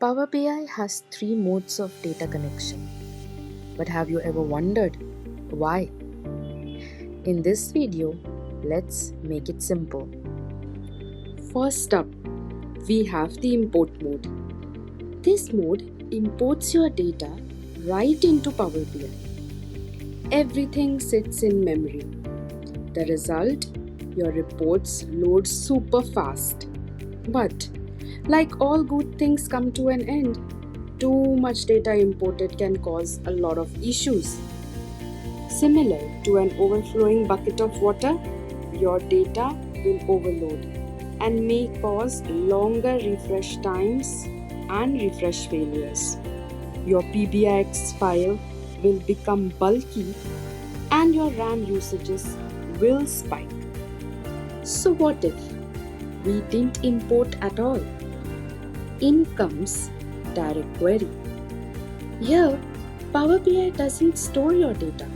Power BI has three modes of data connection. But have you ever wondered why? In this video, let's make it simple. First up, we have the import mode. This mode imports your data right into Power BI. Everything sits in memory. The result, your reports load super fast. But like all good things come to an end, too much data imported can cause a lot of issues. Similar to an overflowing bucket of water, your data will overload and may cause longer refresh times and refresh failures. Your PBIX file will become bulky and your RAM usages will spike. So what if we didn't import at all? In comes direct query. Here, Power BI doesn't store your data.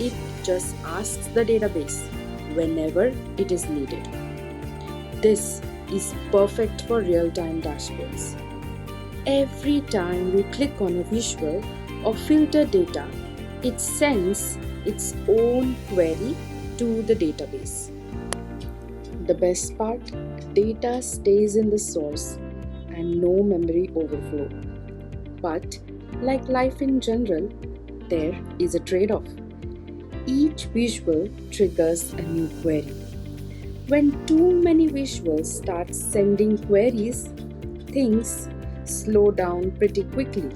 It just asks the database whenever it is needed. This is perfect for real-time dashboards. Every time you click on a visual or filter data, it sends its own query to the database. The best part, data stays in the source and no memory overflow. But like life in general, there is a trade-off. Each visual triggers a new query. When too many visuals start sending queries, things slow down pretty quickly.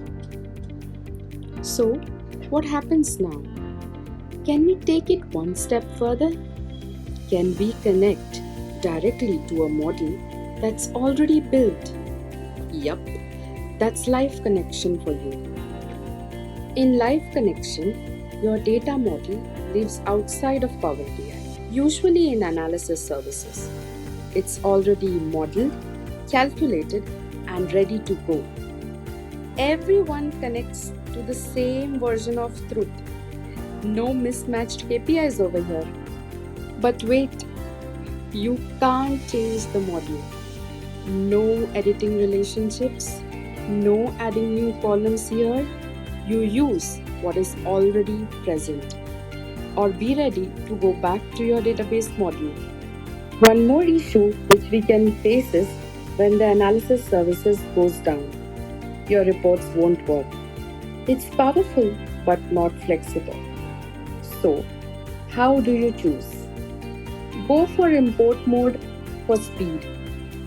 So, what happens now? Can we take it one step further? Can we connect directly to a model that's already built? Yup, that's Live Connection for you. In Live Connection, your data model lives outside of Power BI, usually in analysis services. It's already modeled, calculated, and ready to go. Everyone connects to the same version of truth. No mismatched KPIs over here. But wait, you can't change the model. No editing relationships, no adding new columns here. You use what is already present. Or be ready to go back to your database model. One more issue which we can face is when the analysis services goes down. Your reports won't work. It's powerful but not flexible. So, how do you choose? Go for import mode for speed,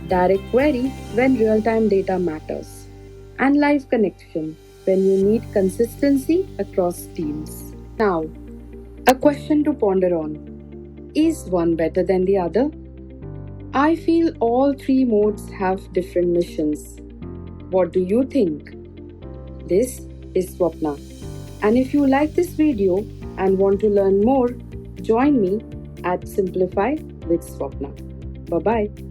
direct query when real-time data matters, and live connection when you need consistency across teams. Now, a question to ponder on. Is one better than the other? I feel all three modes have different missions. What do you think? This is Swapna. And if you like this video and want to learn more, join me at Simplify with Swapna. Bye-bye.